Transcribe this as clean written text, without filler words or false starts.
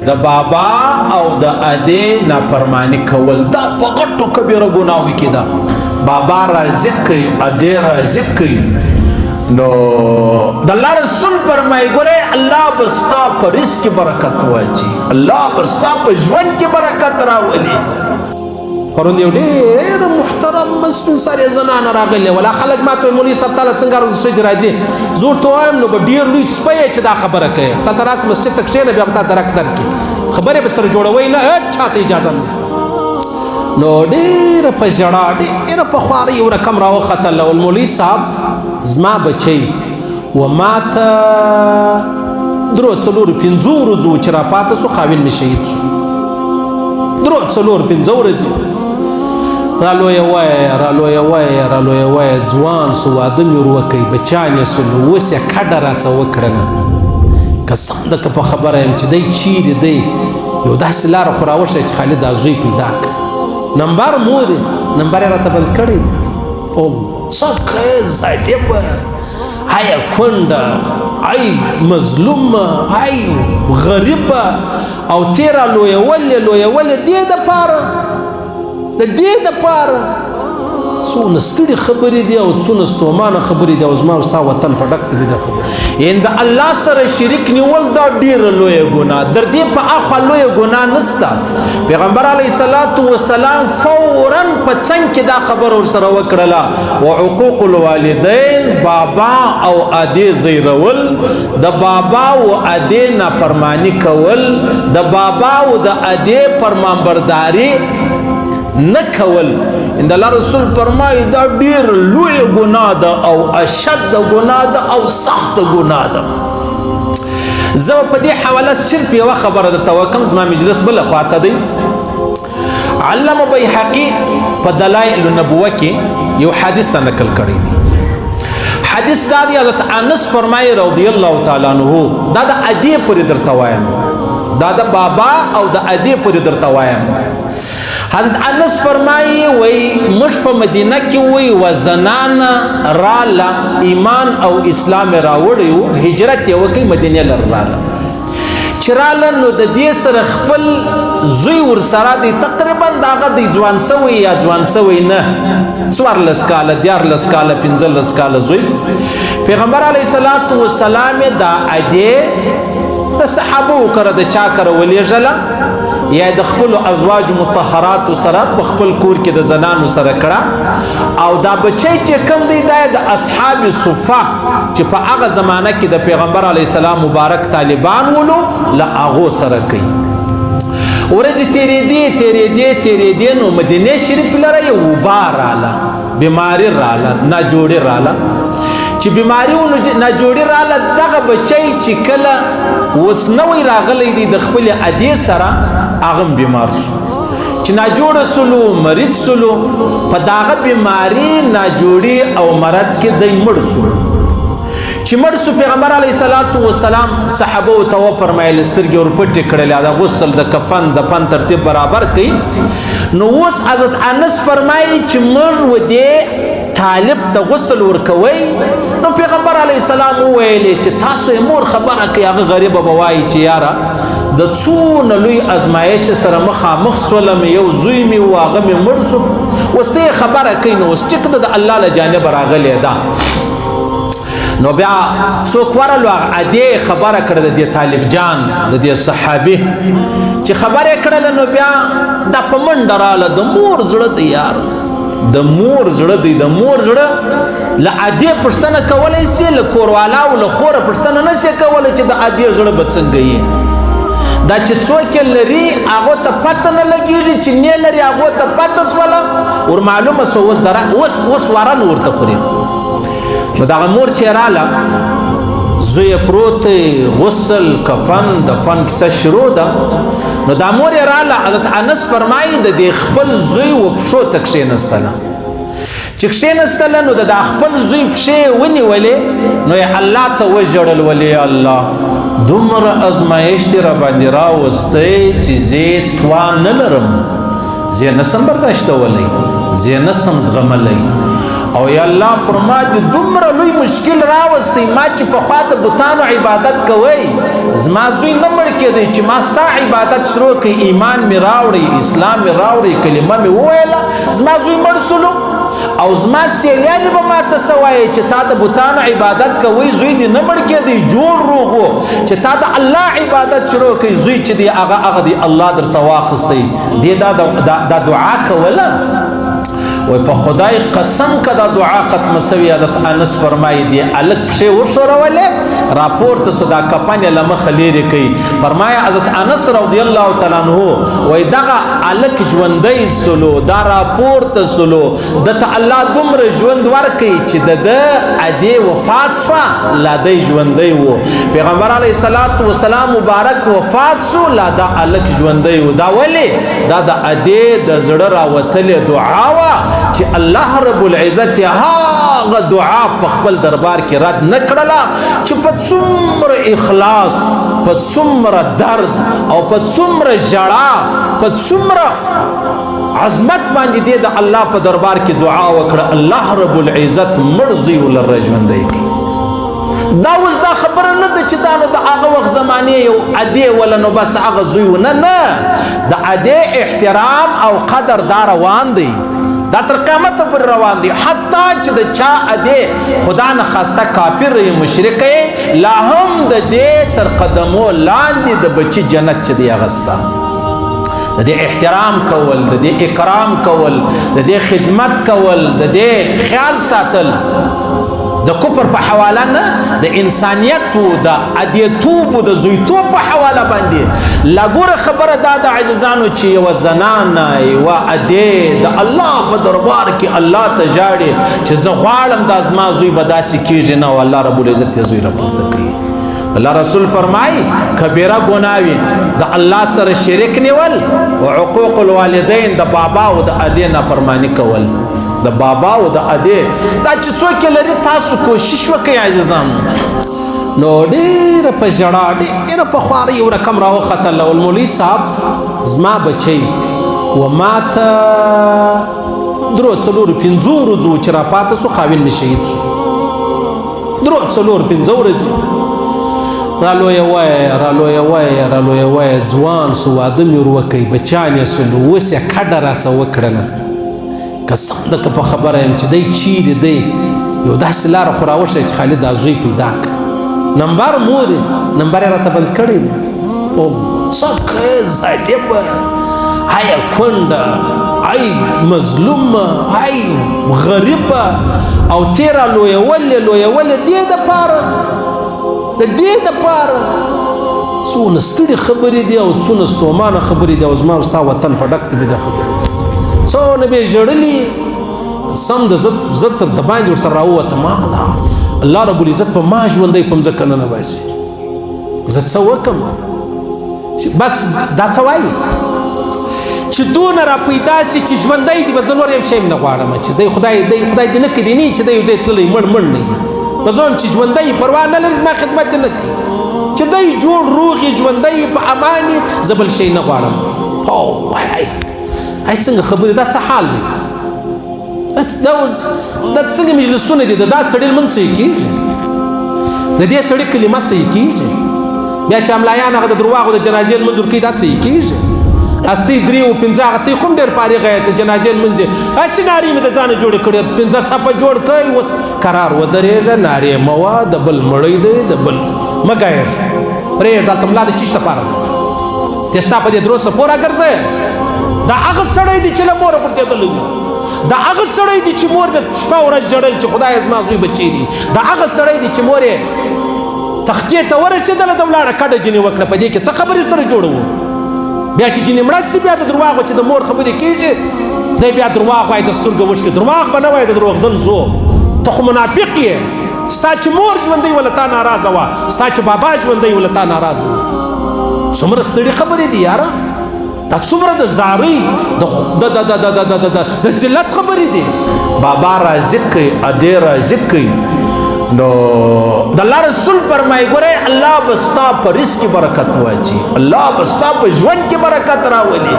د بابا او د ادې نافرمانی کول دا په غټو کبیره ګناهو کې ده. بابا رازق کوي، ادې رازق کوي. نو د الله رسول فرمایي ګوره الله بستا په رزق کې برکت واچي، الله بستا په ژوند کې برکت راولي. پرون یو ډېر محترم مسلمان سره زنانه راغلی ولا خلک ماته مولوي صاحب تعالی څنګه ورسې راځي زور ته وایم نو ډېر لوی سپی چې دا خبره کوي تا تراس مسجد تک شینه بیا تا درک درکې خبره به سره جوړوي نه چاته اجازه نشته. نو ډېر په ژړا ډېر په خواري یو رقم راوختل او مولوي صاحب زما بچی و ماته درو څلور پنځو ورځو چې را پاته سو خاویل مې شهید سو درو څلور پنځو ورځې رالویه وایه ځوان سو واده مې وروکئ بچیان یې سلو اوس یې کډه راسه وکړله قسم ده که په خبره یم چې دی چیرې دی یو داسې لاره خو راوښیه چې خالد دا زوی پیدا کړه نمبر مور یې نمبر یې راته بند کړی دی. څه کوې ظالمه ای کونډه ای مظلومه ای غریبه او تې رالویولې دې دپاره د دې دپاره څونه ستړي خبرې دي او څونه ستومانه خبرې دي او زما او ستا وطن په ډک دي دا خبرې یعنې د الله سره شریک نیول دا ډېره لویه ګناه در دې په اخوا لویه ګناه نشته. پیغمبر علیه الصلاة والسلام فورا په څنګ کې دا خبره ورسره وکړله وعقوق الوالدین بابا او ادې زیرول د بابا او ادې نافرمانی کول د بابا او د ادې فرمانبرداري نه کول. د الله رسول فرمایي دا ډېر لویه ګناه ده او اشد ګناه ده او سخت ګناه ده. زه په دې حواله صرف یوه خبره درته وکړم زما مجلس بله خواته دی. علامه بیهقي په دلایل النبوه کې یو حدیث نقل کړی دی. حدیث دا دی حضرت انس فرمایي رضی الله تعالی عنه دا د ادې پورې درته وایم دا د بابا او د ادې پورې درته وایم. حضرت انس فرمایي وای موږ په مدینه کې وای و زنان راله ایمان او اسلام راوړیو هجرت یې وکړي مدینې لر راله چې راله نو د دې سره خپل زوی ورسره دی تقریبا د هغه دی ځوان سوی یا ځوان سوی نه 14 کاله 14 کاله 15 کاله زوی. پیغمبر علیه الصلاة والسلام دا ادې د صحابو کره د چا کره ولیږله یا د خپل ازواج مطهرات سره په خپل کور کې د زنانو سره کړه او دا بچی چې کوم دی دا د اصحاب صفه چې په هغه زمانه کې د پیغمبر علیه السلام مبارک طالبان ولو له هغو سره کوي. ورځې تېرېدې نو مدینې شریف لره یو وبا راله بیماري راله ناجوړي راله چې بیماري و ناجوړي راله دغه بچی چې کله اوس نوی راغلی دی د خپل ادې سره هغه بیمار سو چې ناجوړه سلو مریض سلو په دغه بیماري ناجوړي او مرض کې دی مړ سو چې مړ سو پیغمبر علیه الصلاة والسلام صحابو ته وفرمایل سترګې ورپټې کړلې د غسل د کفن د فن ترتیب برابر کړي. نو اوس حضرت انس فرمایي چې موږ و دې طالب ته غسل ورکوي نو پیغمبر علیه السلام وویلې چې تاسو یې مور خبره کوي هغه غریبه به وایي چې یاره د څونه لوی ازمایش سره مخامخ سولم یو زوی مې و هغه مې مړ سو اوس ته یې خبره کوي نو اوس چې د الله له جانبه راغلی ده. نو بیا څوک ورلو هغه ادې خبره کړه د دې طالب جان د دې صحابي چې خبره کړله نو بیا دا په منډه راله د مور زړه دی یار د مور زړه دی د مور زړه له ادې پوښتنه کولی سي له کوروالا او له خوره پوښتنه نه سي کولی چې د ادې زړه به څنګه یي دا چې څوک یې لري هغو ته پته نه لګېږي چې نه لري هغو ته پته سوله ور معلومه سو اوس واره نه ورته خوري. نو دغه مور چې راله زوی پروت غسل کفن د فن کیسه شروع ده. نو دا مور یې راله حضرت انس فرمایي د دې خپل زوی و پښو ته کښېنستله چې کښېنستله نو د خپل زوی پښې ونیولې نو یې الله ته وژړل ولې الله دومره ازمایش دې راباندې راوستی چې زه توان نه لرم زه یې نسم برداشتولی زه یې نسم زغملی او یا الله پر ما د دومره لوی مشکل راوستی ما چې پخوا د بتانو عبادت کوئ زما زوی نه مړ کېدی چې ما ستا عبادت شروع کړي ایمان مې راوړی اسلام مې راوړی کلمه مې وویله زما زوی مړ سلو او زما سیلیانې به ما ته څه وایي چې تا د بتانو عبادت کوئ زوی دې نه مړ کېدی جوړ روغ و چې تا د الله عبادت شروع کړي زوی چې دی هغه دی الله در څه واخیستی دې دا دعا کوله وای په خدای قسم که دا دعا ختمه سوي حضرت انس فرمایي دی الک پښې وښورولې راپورته سو دا کپنې له مخه لیرې کوي فرمایي حضرت انس رضی الله تعالی عنه وای دغه الک ژوندی سلو دا راپورته سلو دته الله دومره ژوند ورکوي چې د ادې وفات شوه لا دی ژوندی و پیغمبر علیه الصلاة والسلام مبارک وفات سو لا دا الک ژوندی و دا ولې دا د ادې د زړه راوتلې دعا وه چې الله رب العزت هغه دعا په خپل دربار کې رد نه کړله چې په څومره اخلاص په څومره درد او په څومره ژړا په څومره عظمت باندې دی د الله په دربار کې دعا وکړه الله رب العزت مړ زوی ولره ژوندی کوي دا اوس دا خبره نه ده چې دا نو د هغه وخت زمانې یو ادې ولا نو بس هغه زوی و نه د ادې احترام او قدر دا روان دی دا تر قیامت پر روان دی حتی چې د چا ادې خدا نه خواسته کافر مشرک لا هم د دې تر قدمو لاندې د بچی جنت چې دی اغستا د دې احترام کول د دې اکرام کول د دې خدمت کول د دې خیال ساتل د کفر په حواله نه د انسانیت او د ادیتوب او د زویتوب په حواله باندې لګوره خبره دا د عزیزانو چې یو زنانه یو ادې د الله په دربار کې الله ته ژاړي چې زه غواړم دا زما زوی به داسې کېږي نه او الله رب العزت یې زوی راپورته کوي الله رسول فرمایي کبیره ګناه وي د الله سره شریک نیول او عقوق الوالدین د بابا او د ادې نافرماني کول د بابا او د ادې دا چې څوک لري تاسو کوشش وکړئ عزیزانو نو ډېره په ژړا ډېره په خوارۍ یو رقم راوختل او مولوي صاحب زما بچی و ما ته 3-4-5 ورځو چې راپاته سو خاوین مې شهید سو 3-4-5 ورځې رالویه وایه ځوان سو واده مې وروکئ بچیان یې سلو اوس یې کډه راسه وکړله قسم ده که په خبره یم چې دی چیرې دی یو داسې لاره خو راوښیه چې خالد دا زوی پیدا کړه نمبر مور نمبر یې راته بند کړی دی او څه که ظالمه ای کونډه ای مظلومه ای غریبه او تیره لویولې دې دپاره د دې دپاره څونه ستړي خبرې دي او څونه ستومانه خبرې دي او زما او ستا وطن په ډک دي دا خبرې څونه به ژړلي سم د زه تر د باندې ورسره راووتم الله رب العزت په ما ژوندی په مځکه نه باسي زه څه وکړم بس دا څه وایي چې دونه را پیدا سي چې ژوندی دي به زه نور یم شی نه غواړم چې دی خدای دې نه کړي نه چې دی یو ځای تللی مړ نه وي به زه هم چې ژوندی پروا نه لري زما خدمت دې نه کړي چې دی جوړ روغ یې ژوندی په امان یې زه بل شی نه غواړم ای څنګه خبرې دا څه حال دی دا څنګه مجلسونه دي دا سړی لمونځ صحیح کېږي د دې سړي کلمه صحیح کېږي بیا چې املایان هغه د درواغو د جنازې لمونځ ورکوي دا صحیح کېږي استی 3 او 5 هغه تی خو ډېر فارغ یې د جنازې لمونځ هسې نارې مې د ځانه جوړې کړې 5 صفه جوړ کړئ اوس قرار ودرېږه نارې مه وه د بل مړی دی د بل مه ګایږه پرېږده دلته ملا د چیش دپاره دی ته ستا په دې درو څپو راګرځه دا هغه سړی دی چې له موره غورځېدلی وي دا هغه سړی دی چې مور مې شپه ورځ ژړل چې خدایه زما زوی بچی دی دا هغه سړی دی چې مور یې تختې ته ورسېدله د ولاړه کډه جینې وکړه په دې کې څه خبرې سره جوړوو بیا چې جینې مړه سي بیا د درواغو چې د مور خبرې کېږي دی بیا درواغ وایي د سترګو وشکې درواغ به نه وایي د دروغجن زو ته خو منافق یې ستا چې مور ژوندی وله تا ناراضه وه ستا چې بابا ژوندی وله تا ناراضه وه څومره ستړي خبرې دي یاره دا څومره د زارۍ د ذلت خبرې دي بابا رازق کوي ادې رازق کوي نو د الله رسول فرمایي ګورئ الله به ستا په رزق کې برکت واچي الله به ستا په ژوند کې برکت راولي